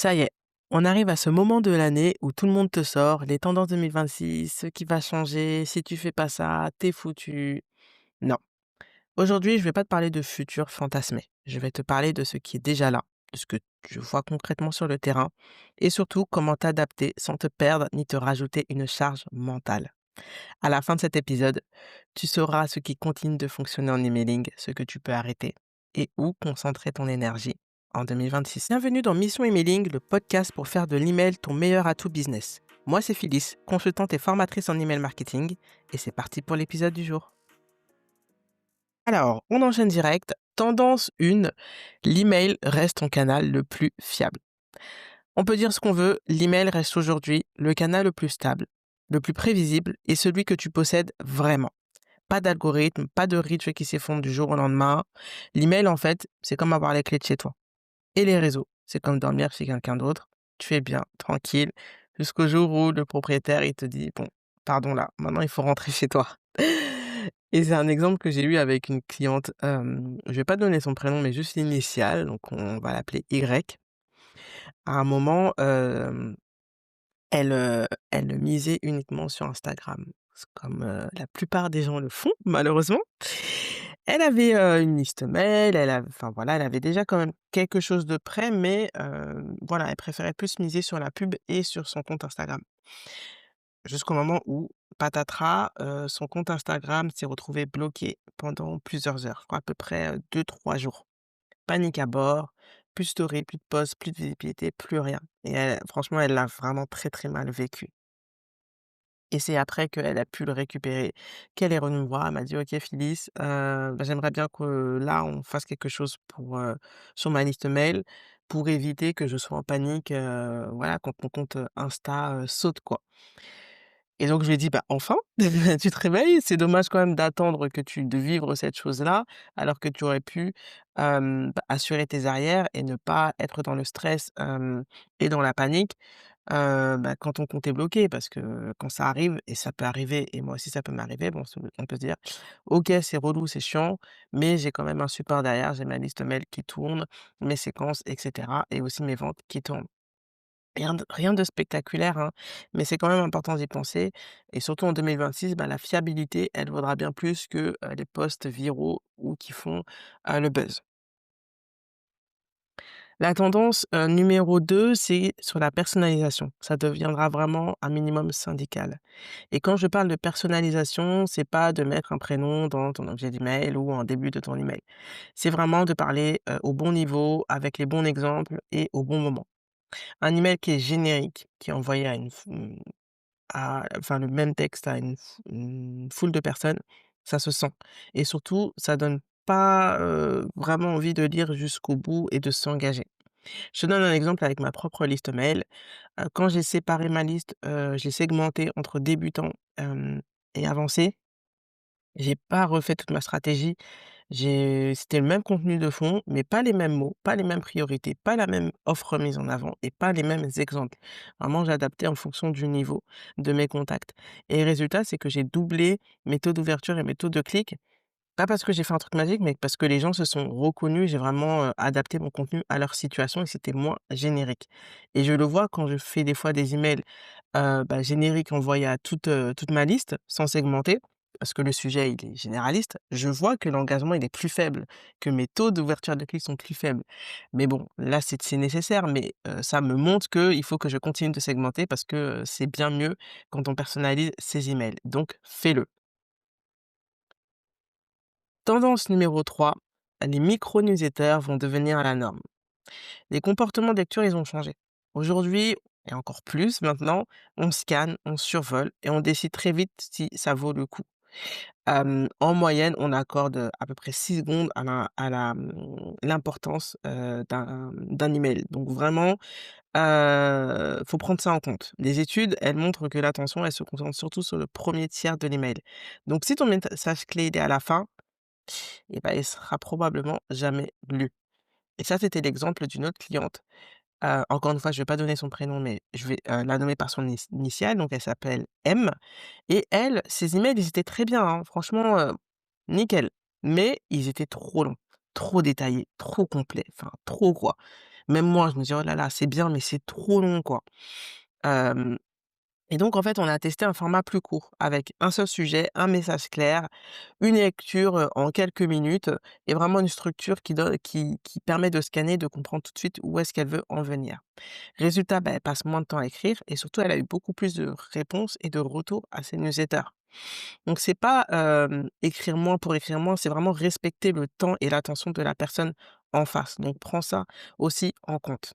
Ça y est, on arrive à ce moment de l'année où tout le monde te sort les tendances 2026, ce qui va changer, si tu fais pas ça, t'es foutu. Non. Aujourd'hui, je vais pas te parler de futur fantasmé. Je vais te parler de ce qui est déjà là, de ce que je vois concrètement sur le terrain et surtout comment t'adapter sans te perdre ni te rajouter une charge mentale. À la fin de cet épisode, tu sauras ce qui continue de fonctionner en emailing, ce que tu peux arrêter et où concentrer ton énergie en 2026. Bienvenue dans Mission Emailing, le podcast pour faire de l'email ton meilleur atout business. Moi, c'est Phyllis, consultante et formatrice en email marketing, et c'est parti pour l'épisode du jour. Alors, on enchaîne direct. Tendance 1, l'email reste ton canal le plus fiable. On peut dire ce qu'on veut, l'email reste aujourd'hui le canal le plus stable, le plus prévisible et celui que tu possèdes vraiment. Pas d'algorithme, pas de rituel qui s'effondre du jour au lendemain. L'email, en fait, c'est comme avoir les clés de chez toi. Et les réseaux, c'est comme dormir chez quelqu'un d'autre. Tu es bien, tranquille, jusqu'au jour où le propriétaire, il te dit: «Bon, pardon là, maintenant il faut rentrer chez toi». Et c'est un exemple que j'ai eu avec une cliente, je vais pas donner son prénom, mais juste l'initiale, donc on va l'appeler Y. À un moment, elle misait uniquement sur Instagram. C'est comme, la plupart des gens le font malheureusement. Elle avait, une liste mail, enfin voilà, elle avait déjà quand même quelque chose de prêt, mais voilà, elle préférait plus miser sur la pub et sur son compte Instagram. Jusqu'au moment où, patatras, son compte Instagram s'est retrouvé bloqué pendant plusieurs heures, je crois à peu près, 2-3 jours. Panique à bord, plus de story, plus de posts, plus de visibilité, plus rien et elle franchement, elle l'a vraiment très, très mal vécu et c'est après qu'elle a pu le récupérer, qu'elle est revenue me voir. Elle m'a dit: «OK Phyllis, j'aimerais bien que là, on fasse quelque chose pour, sur ma liste mail, pour éviter que je sois en panique, voilà, quand mon compte, Insta, saute, quoi». Et donc je lui ai dit: «Bah, enfin, tu te réveilles, c'est dommage quand même d'attendre de vivre cette chose-là, alors que tu aurais pu, assurer tes arrières et ne pas être dans le stress, et dans la panique, quand ton compte est bloqué». Parce que quand ça arrive et ça peut arriver et moi aussi ça peut m'arriver, bon, on peut se dire: «OK, c'est relou, c'est chiant, mais j'ai quand même un support derrière, j'ai ma liste mail qui tourne, mes séquences et cetera et aussi mes ventes qui tournent». Rien de spectaculaire, hein, mais c'est quand même important d'y penser et surtout en 2026, bah, la fiabilité, elle vaudra bien plus que, les posts viraux ou qui font, le buzz. La tendance, numéro 2, c'est sur la personnalisation. Ça deviendra vraiment un minimum syndical et quand je parle de personnalisation, c'est pas de mettre un prénom dans ton objet d'email ou en début de ton email. C'est vraiment de parler, au bon niveau, avec les bons exemples et au bon moment. Un email qui est générique, qui est envoyé enfin le même texte à une foule de personnes, ça se sent et surtout ça donne pas, vraiment envie de lire jusqu'au bout et de s'engager. Je te donne un exemple avec ma propre liste mail. Quand j'ai séparé ma liste, j'ai segmenté entre débutants, et avancés. J'ai pas refait toute ma stratégie. C'était le même contenu de fond, mais pas les mêmes mots, pas les mêmes priorités, pas la même offre mise en avant et pas les mêmes exemples. Vraiment, j'ai adapté en fonction du niveau de mes contacts et le résultat, c'est que j'ai doublé mes taux d'ouverture et mes taux de clics. Pas parce que j'ai fait un truc magique, mais parce que les gens se sont reconnus. J'ai vraiment, adapté mon contenu à leur situation et c'était moins générique et je le vois quand je fais des fois des emails, génériques envoyés à toute ma liste sans segmenter, parce que le sujet, il est généraliste. Je vois que l'engagement, il est plus faible, que mes taux d'ouverture de clics sont plus faibles. Mais bon, là, c'est nécessaire, mais ça me montre qu'il faut que je continue de segmenter parce que, c'est bien mieux quand on personnalise ses emails. Donc fais-le. Tendance numéro 3, les micro-newsletters vont devenir la norme. Les comportements de lecture, ils ont changé. Aujourd'hui, et encore plus maintenant, on scanne, on survole et on décide très vite si ça vaut le coup. En moyenne, on accorde à peu près 6 secondes l'importance, d'un email. Donc vraiment, faut prendre ça en compte. Les études, elles montrent que l'attention, elle se concentre surtout sur le premier tiers de l'email. Donc si ton message clé, il est à la fin, et ben il sera probablement jamais lu. Et ça, c'était l'exemple d'une autre cliente. Encore une fois, je vais pas donner son prénom, mais je vais, la nommer par son initiale, donc elle s'appelle M et elle, ses emails, ils étaient très bien, hein, franchement, nickel. Mais ils étaient trop longs, trop détaillés, trop complets, enfin trop quoi. Même moi, je me dis: «Oh là là, c'est bien, mais c'est trop long, quoi». Hem Et donc en fait, on a testé un format plus court avec un seul sujet, un message clair, une lecture, en quelques minutes, et vraiment une structure qui permet de scanner, de comprendre tout de suite où est-ce qu'elle veut en venir. Résultat, bah, elle passe moins de temps à écrire et surtout elle a eu beaucoup plus de réponses et de retours à ses newsletters. Donc c'est pas, écrire moins pour écrire moins, c'est vraiment respecter le temps et l'attention de la personne en face. Donc prends ça aussi en compte.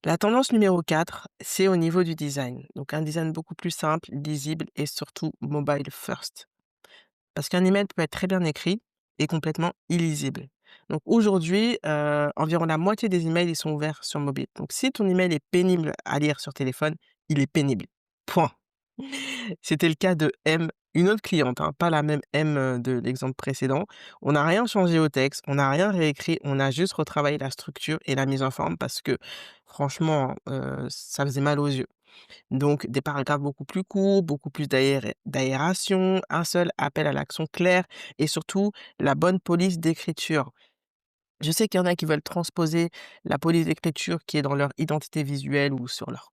La tendance numéro 4, c'est au niveau du design. Donc un design beaucoup plus simple, lisible et surtout mobile first. Parce qu'un email peut être très bien écrit et complètement illisible. Donc aujourd'hui, environ la moitié des emails, ils sont ouverts sur mobile. Donc si ton email est pénible à lire sur téléphone, il est pénible. Point. C'était le cas de M, une autre cliente, hein, pas la même M, de l'exemple précédent. On n'a rien changé au texte, on n'a rien réécrit, on a juste retravaillé la structure et la mise en forme parce que franchement, ça faisait mal aux yeux. Donc des paragraphes beaucoup plus courts, beaucoup plus d'aération, un seul appel à l'action clair et surtout la bonne police d'écriture. Je sais qu'il y en a qui veulent transposer la police d'écriture qui est dans leur identité visuelle ou sur leur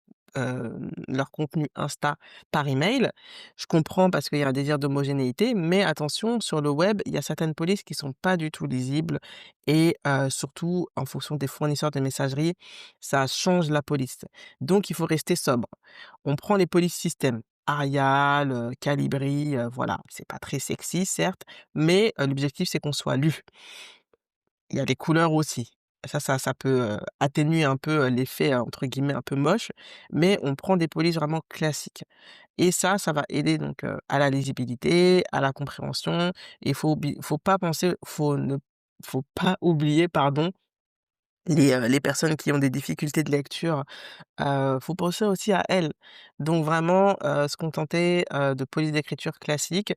contenu Insta par email. Je comprends parce qu'il y a un désir d'homogénéité, mais attention, sur le web, il y a certaines polices qui sont pas du tout lisibles et surtout en fonction des fournisseurs de messagerie, ça change la police. Donc il faut rester sobre. On prend les polices système, Arial, Calibri, voilà. C'est pas très sexy certes, mais l'objectif c'est qu'on soit lu. Il y a les couleurs aussi. Ça peut, atténuer un peu, l'effet, entre guillemets «un peu moche», mais on prend des polices vraiment classiques et ça va aider donc, à la lisibilité, à la compréhension et faut pas oublier, pardon, les personnes qui ont des difficultés de lecture. Faut penser aussi à elle. Donc vraiment, se contenter, de police d'écriture classique,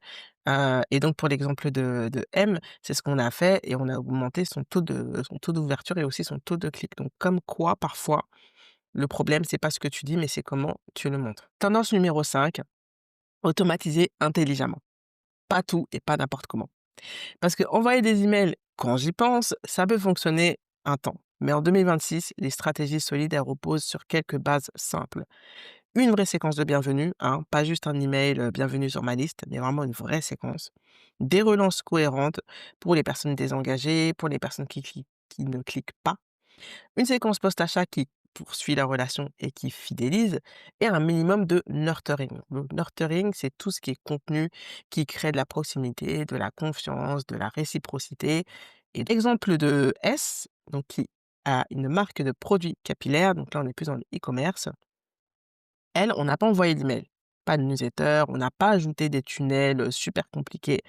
et donc pour l'exemple de M, c'est ce qu'on a fait et on a augmenté son taux d'ouverture et aussi son taux de clic. Donc comme quoi parfois, le problème c'est pas ce que tu dis, mais c'est comment tu le montres. Tendance numéro 5, automatiser intelligemment. Pas tout et pas n'importe comment. Parce qu'envoyer des emails, quand j'y pense, ça peut fonctionner un temps. Mais en 2026, les stratégies solides, elles reposent sur quelques bases simples. Une vraie séquence de bienvenue, hein, pas juste un email, bienvenue sur ma liste, mais vraiment une vraie séquence. Des relances cohérentes pour les personnes désengagées, pour les personnes qui ne cliquent pas. Une séquence post-achat qui poursuit la relation et qui fidélise et un minimum de nurturing. Le nurturing, c'est tout ce qui est contenu qui crée de la proximité, de la confiance, de la réciprocité. Et l'exemple de S, donc qui a une marque de produits capillaires, donc là on est plus dans le e-commerce, elle, on n'a pas envoyé d'email, pas de newsletter, on n'a pas ajouté des tunnels super compliqués.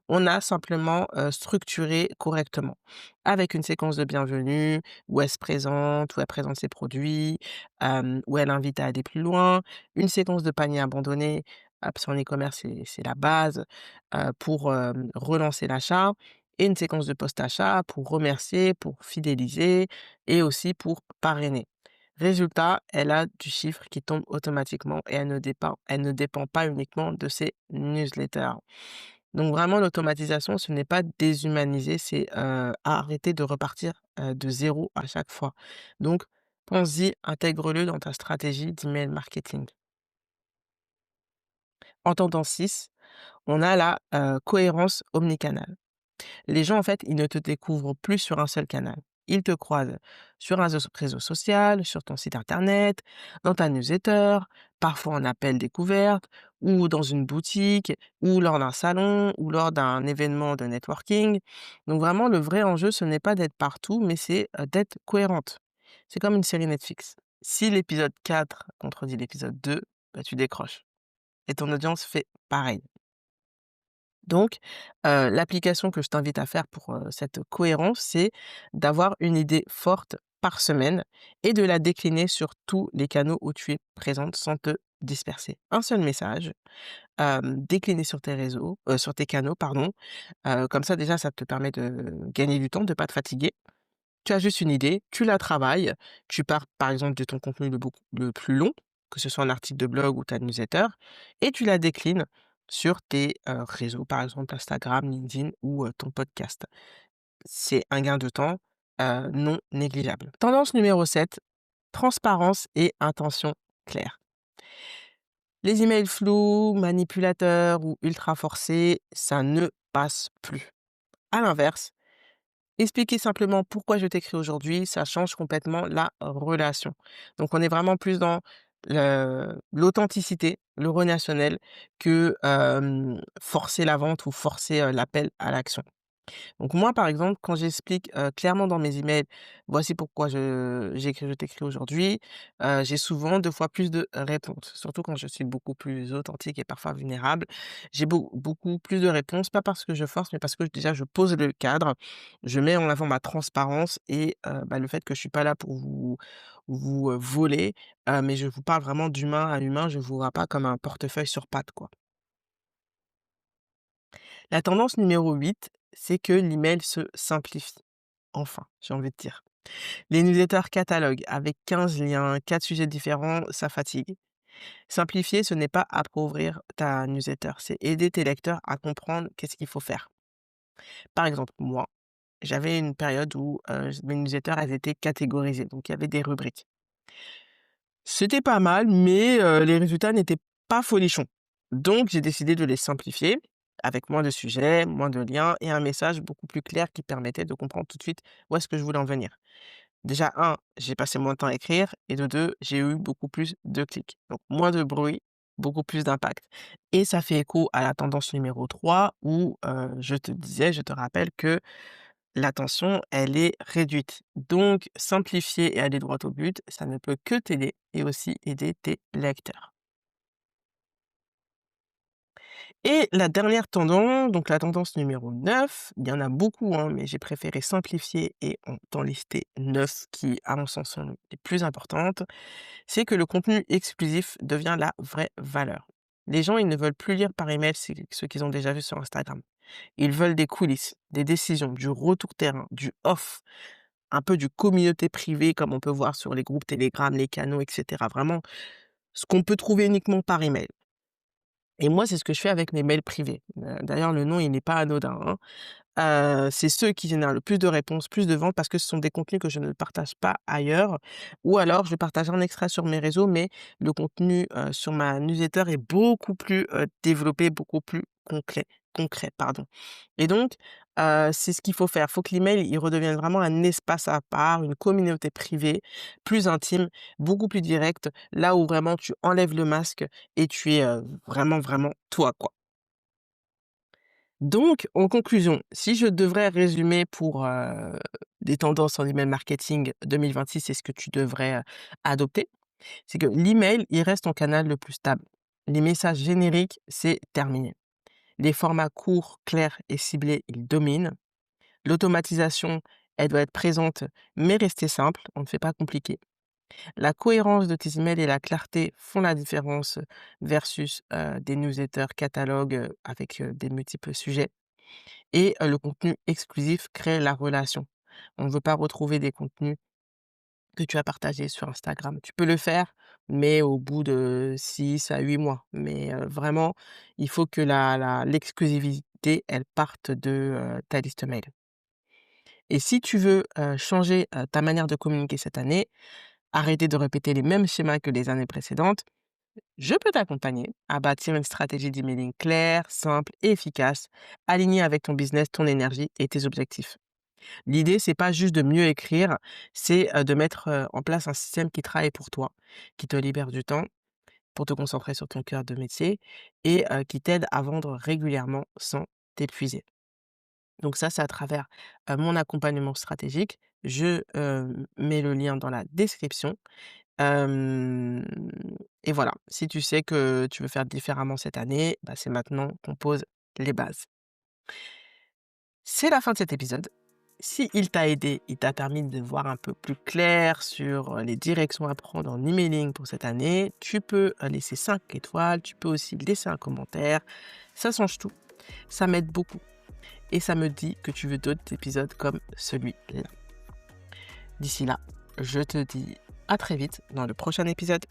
On a simplement, structuré correctement, avec une séquence de bienvenue où elle présente ses produits, où elle invite à aller plus loin, une séquence de panier abandonné, parce qu'en e-commerce, c'est la base, pour, relancer l'achat et une séquence de post-achat pour remercier, pour fidéliser et aussi pour parrainer. Résultat, elle a du chiffre qui tombe automatiquement et elle ne dépend pas uniquement de ses newsletters. Donc vraiment l'automatisation, ce n'est pas déshumaniser, c'est, arrêter de repartir, de zéro à chaque fois. Donc pense-y, intègre-le dans ta stratégie d'email marketing. En tendance 6, on a la, cohérence omnicanale. Les gens, en fait, ils ne te découvrent plus sur un seul canal. Ils te croisent sur un réseau social, sur ton site internet, dans ta newsletter, parfois en appel découverte, ou dans une boutique, ou lors d'un salon, ou lors d'un événement de networking. Donc vraiment, le vrai enjeu, ce n'est pas d'être partout, mais c'est d'être cohérente. C'est comme une série Netflix. Si l'épisode 4 contredit l'épisode 2, bah, tu décroches. Et ton audience fait pareil. Donc, l'application que je t'invite à faire pour, cette cohérence, c'est d'avoir une idée forte par semaine et de la décliner sur tous les canaux où tu es présente sans te disperser. Un seul message, décliné sur tes réseaux, sur tes canaux, pardon. Comme ça déjà, ça te permet de gagner du temps, de pas te fatiguer. Tu as juste une idée, tu la travailles, tu pars par exemple de ton contenu le plus long, que ce soit un article de blog ou ta newsletter, et tu la déclines sur tes réseaux, par exemple Instagram, LinkedIn ou ton podcast. C'est un gain de temps, non négligeable. Tendance numéro 7, transparence et intention claire. Les emails flous, manipulateurs ou ultra forcés, ça ne passe plus. À l'inverse, expliquer simplement pourquoi je t'écris aujourd'hui, ça change complètement la relation. Donc on est vraiment plus dans l'authenticité, le relationnel que, forcer la vente ou forcer, l'appel à l'action. Donc moi, par exemple, quand j'explique, clairement dans mes emails: «Voici pourquoi je t'écris aujourd'hui», j'ai souvent 2 fois plus de réponses. Surtout quand je suis beaucoup plus authentique et parfois vulnérable. J'ai beaucoup plus de réponses, pas parce que je force, mais parce que déjà je pose le cadre. Je mets en avant ma transparence et le fait que je suis pas là pour vous voler, mais je vous parle vraiment d'humain à humain. Je vous vois pas comme un portefeuille sur pattes, quoi. La tendance numéro 8, c'est que l'email se simplifie. Enfin, j'ai envie de dire. Les newsletters catalogues avec 15 liens, 4 sujets différents, ça fatigue. Simplifier, ce n'est pas appauvrir ta newsletter, c'est aider tes lecteurs à comprendre qu'est-ce qu'il faut faire. Par exemple, moi, j'avais une période où mes newsletters, elles étaient catégorisées, donc il y avait des rubriques. C'était pas mal, mais les résultats n'étaient pas folichons. Donc j'ai décidé de les simplifier avec moins de sujets, moins de liens et un message beaucoup plus clair qui permettait de comprendre tout de suite où est-ce que je voulais en venir. Déjà, un, j'ai passé moins de temps à écrire et de 2, j'ai eu beaucoup plus de clics. Donc moins de bruit, beaucoup plus d'impact. Et ça fait écho à la tendance numéro 3 où je te rappelle que l'attention, elle est réduite. Donc simplifier et aller droit au but, ça ne peut que t'aider et aussi aider tes lecteurs. Et la dernière tendance, donc la tendance numéro 9, il y en a beaucoup, hein, mais j'ai préféré simplifier et t'en lister 9 qui, à mon sens, sont les plus importantes, c'est que le contenu exclusif devient la vraie valeur. Les gens, ils ne veulent plus lire par email ce qu'ils ont déjà vu sur Instagram. Ils veulent des coulisses, des décisions, du retour terrain, du off, un peu du communauté privée comme on peut voir sur les groupes Telegram, les canaux, etc. Vraiment, ce qu'on peut trouver uniquement par email. Et moi, c'est ce que je fais avec mes mails privés. D'ailleurs, le nom, il n'est pas anodin, hein. C'est ceux qui génèrent le plus de réponses, plus de ventes parce que ce sont des contenus que je ne partage pas ailleurs ou alors je partage un extrait sur mes réseaux, mais le contenu, sur ma newsletter est beaucoup plus, développé, beaucoup plus concret, pardon. Et donc, c'est ce qu'il faut faire. Il faut que l'email, il redevienne vraiment un espace à part, une communauté privée, plus intime, beaucoup plus directe, là où vraiment tu enlèves le masque et tu es, vraiment, vraiment toi, quoi. Donc, en conclusion, si je devrais résumer pour, des tendances en email marketing 2026 et ce que tu devrais, adopter, c'est que l'email, il reste ton canal le plus stable. Les messages génériques, c'est terminé. Les formats courts, clairs et ciblés, ils dominent. L'automatisation, elle doit être présente, mais rester simple, on ne fait pas compliqué. La cohérence de tes emails et la clarté font la différence versus, des newsletters catalogues, avec, des multiples sujets. Et le contenu exclusif crée la relation. On ne veut pas retrouver des contenus que tu as partagés sur Instagram. Tu peux le faire, mais au bout de 6 à 8 mois. Mais vraiment, il faut que l'exclusivité, elle parte de, ta liste mail. Et si tu veux, changer, ta manière de communiquer cette année, arrêter de répéter les mêmes schémas que les années précédentes, je peux t'accompagner à bâtir une stratégie d'emailing claire, simple et efficace, alignée avec ton business, ton énergie et tes objectifs. L'idée, c'est pas juste de mieux écrire, c'est, de mettre, en place un système qui travaille pour toi, qui te libère du temps pour te concentrer sur ton cœur de métier et qui t'aide à vendre régulièrement sans t'épuiser. Donc ça, c'est à travers, mon accompagnement stratégique. Je, mets le lien dans la description. Hem et voilà, si tu sais que tu veux faire différemment cette année, bah, c'est maintenant qu'on pose les bases. C'est la fin de cet épisode. Si il t'a aidé, il t'a permis de voir un peu plus clair sur les directions à prendre en emailing pour cette année, tu peux laisser 5 étoiles, tu peux aussi laisser un commentaire. Ça change tout. Ça m'aide beaucoup. Et ça me dit que tu veux d'autres épisodes comme celui-là. D'ici là, je te dis à très vite dans le prochain épisode.